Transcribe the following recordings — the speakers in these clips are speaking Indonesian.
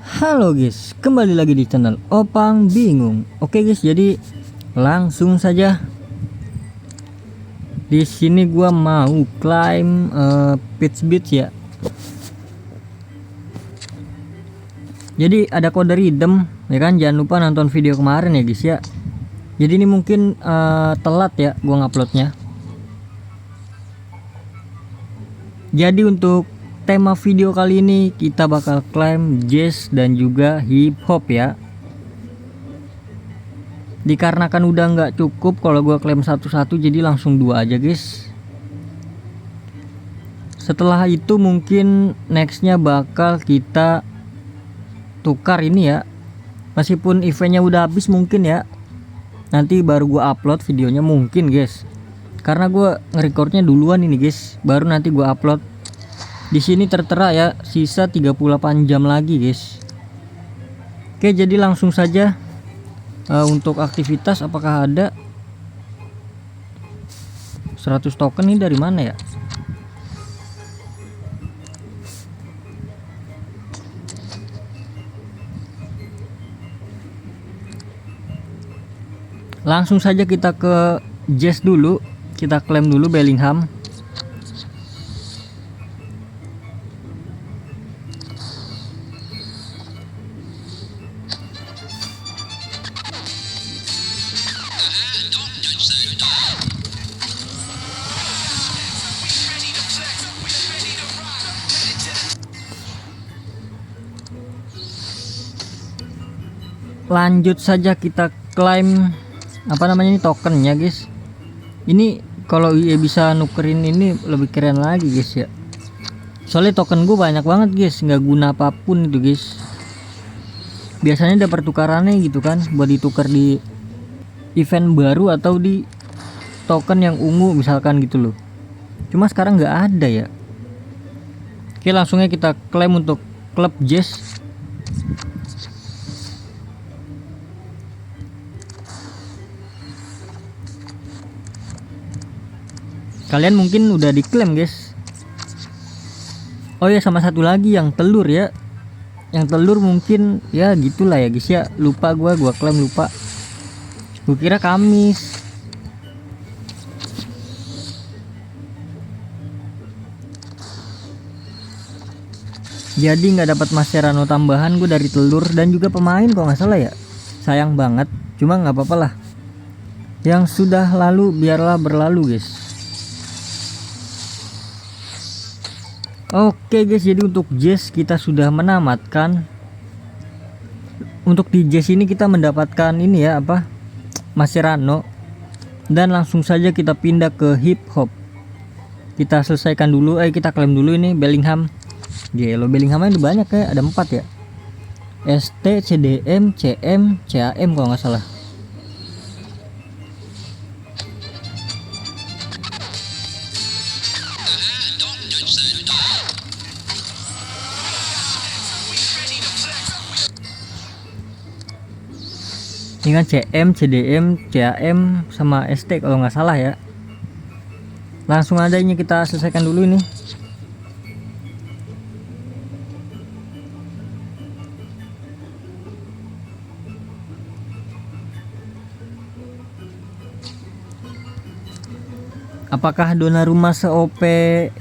Halo guys, kembali lagi di channel Opang Bingung. Oke guys, jadi langsung saja. Di sini gua mau climb Peach Beach ya. Jadi ada kode redeem ya kan, jangan lupa nonton video kemarin ya guys ya. Jadi ini mungkin telat ya gua nguploadnya. Jadi untuk tema video kali ini kita bakal climb jazz dan juga hip hop ya. Dikarenakan udah nggak cukup kalau gua klaim satu-satu, jadi langsung dua aja guys. Setelah itu mungkin nextnya bakal kita tukar ini ya, meskipun eventnya udah habis mungkin ya, nanti baru gua upload videonya mungkin guys, karena gua ngerecordnya duluan ini guys, baru nanti gua upload. Di sini tertera ya sisa 38 jam lagi guys. Oke, jadi langsung saja. Untuk aktivitas apakah ada 100 token ini dari mana ya? Langsung saja kita ke Jazz dulu, kita klaim dulu Bellingham. Lanjut saja kita klaim apa namanya ini tokennya guys. Ini kalau EA bisa nukerin ini lebih keren lagi guys ya, soalnya token gue banyak banget guys, nggak guna apapun itu guys. Biasanya ada pertukarannya gitu kan, buat ditukar di event baru atau di token yang ungu misalkan gitu loh. Cuma sekarang nggak ada ya. Oke, langsungnya kita klaim untuk klub jazz. Kalian mungkin udah diklaim guys. Oh ya, sama satu lagi yang telur ya. Yang telur mungkin ya gitulah ya guys ya. Lupa gua klaim lupa. Gua kira Kamis. Jadi nggak dapat Mascherano tambahan gue dari telur dan juga pemain kalau nggak salah ya. Sayang banget. Cuma nggak apa-apa lah. Yang sudah lalu biarlah berlalu guys. Oke guys, jadi untuk jazz kita sudah menamatkan. Untuk di jazz ini kita mendapatkan ini ya apa, Mascherano. Dan langsung saja kita pindah ke hip hop. Kita selesaikan dulu, kita klaim dulu ini Bellingham. Gelo Bellingham ini banyak ya, ada 4 ya. ST, CDM, CM, CAM kalau nggak salah. Ini kan CM, CDM, CAM sama ST kalau nggak salah ya. Langsung aja ini kita selesaikan dulu ini. Apakah Donnarumma se-OP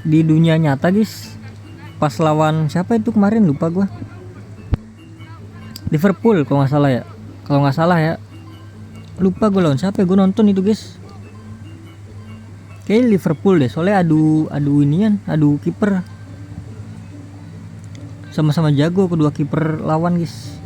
di dunia nyata guys? Pas lawan siapa itu kemarin, lupa gua. Liverpool kalau nggak salah ya. Kalau nggak salah ya, lupa gue lawan siapa ya, gue nonton itu guys. Kayak Liverpool deh, soalnya adu inian, adu kiper. Sama-sama jago kedua kiper lawan guys.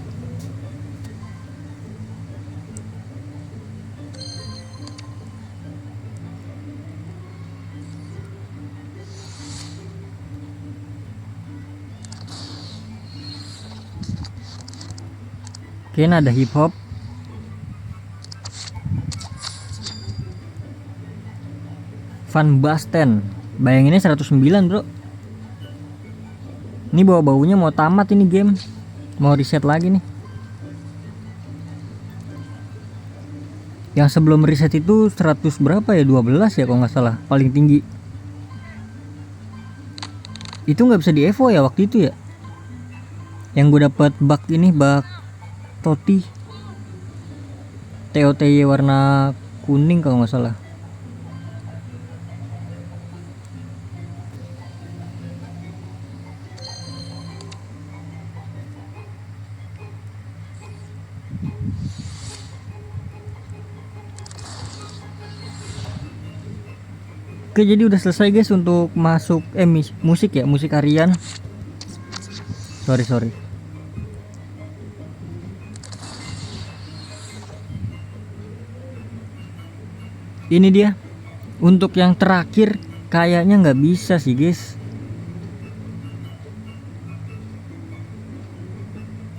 Oke, ada hip hop. Van Basten. Bayanginnya 109, bro. Ini bau-baunya mau tamat ini game. Mau reset lagi nih. Yang sebelum reset itu 100 berapa ya, 12 ya kalau nggak salah, paling tinggi. Itu nggak bisa di Evo ya waktu itu ya. Yang gue dapat bug ini bug Toti TOTY warna kuning kalau nggak salah. Oke, jadi udah selesai guys untuk masuk musik ya, musik harian. Sorry. Ini dia. Untuk yang terakhir kayaknya nggak bisa sih guys.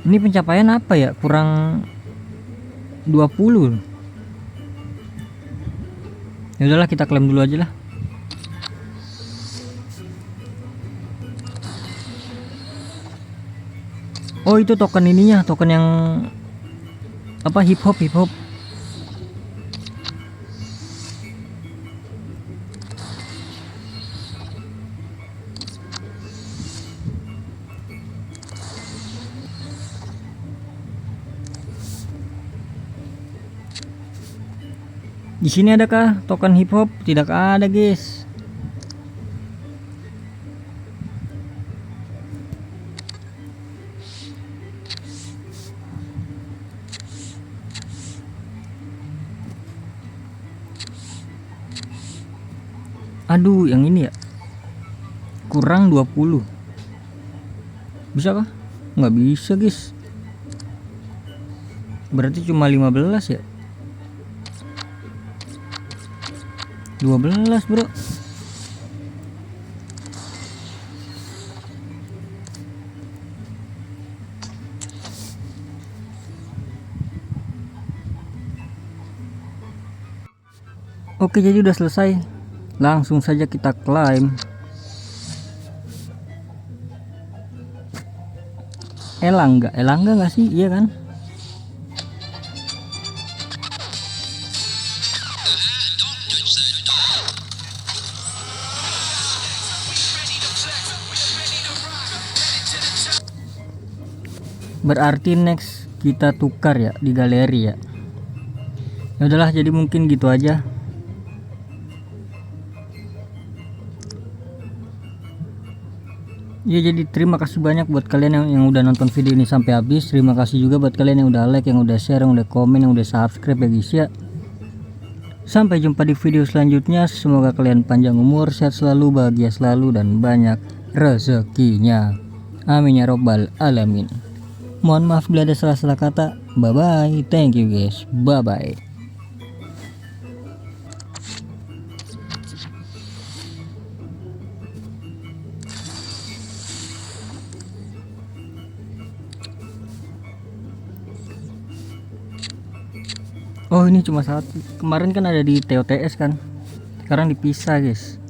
Ini pencapaian apa ya? Kurang 20. Ya udahlah, kita klaim dulu aja lah. Oh, itu token ininya, token yang apa, hip hop. Di sini adakah token hip hop? Tidak ada guys. Aduh, yang ini ya kurang 20. Bisa kah? Nggak bisa guys. Berarti cuma 15 ya. 12 bro. Oke, jadi udah selesai. Langsung saja kita klaim. Elangga nggak sih? Iya kan? Berarti next kita tukar ya di galeri ya. Ya udahlah, jadi mungkin gitu aja. Ya, jadi terima kasih banyak buat kalian yang udah nonton video ini sampai habis. Terima kasih juga buat kalian yang udah like, yang udah share, yang udah komen, yang udah subscribe ya guys ya. Sampai jumpa di video selanjutnya. Semoga kalian panjang umur, sehat selalu, bahagia selalu, dan banyak rezekinya. Amin ya robbal alamin. Mohon maaf bila ada salah-salah kata. Bye bye. Thank you guys. Bye bye. Oh, ini cuma satu. Kemarin kan ada di TOTS kan. Sekarang dipisah guys.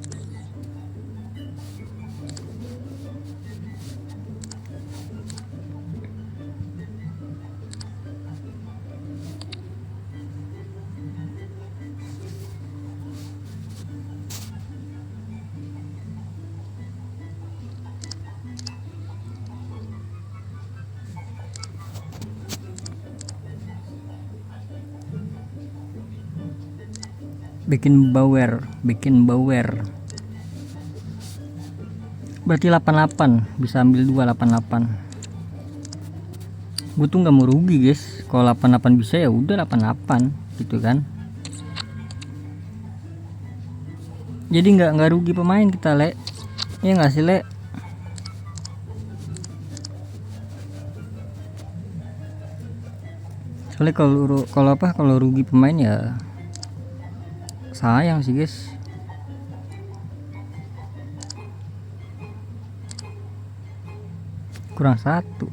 Bikin bawer. Berarti 88, bisa ambil 288. Gue tuh nggak mau rugi guys. Kalau 88 bisa ya udah 88 gitu kan. Jadi nggak rugi pemain kita, Le. Ya nggak sih, Le? Soalnya kalau rugi pemain ya sayang sih guys. Kurang satu.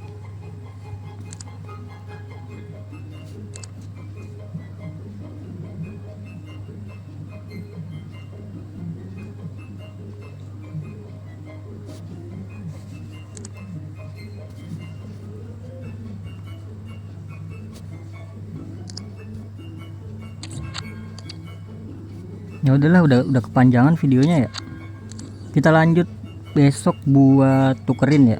Ya udahlah, udah kepanjangan videonya ya. Kita lanjut besok buat tukerin ya.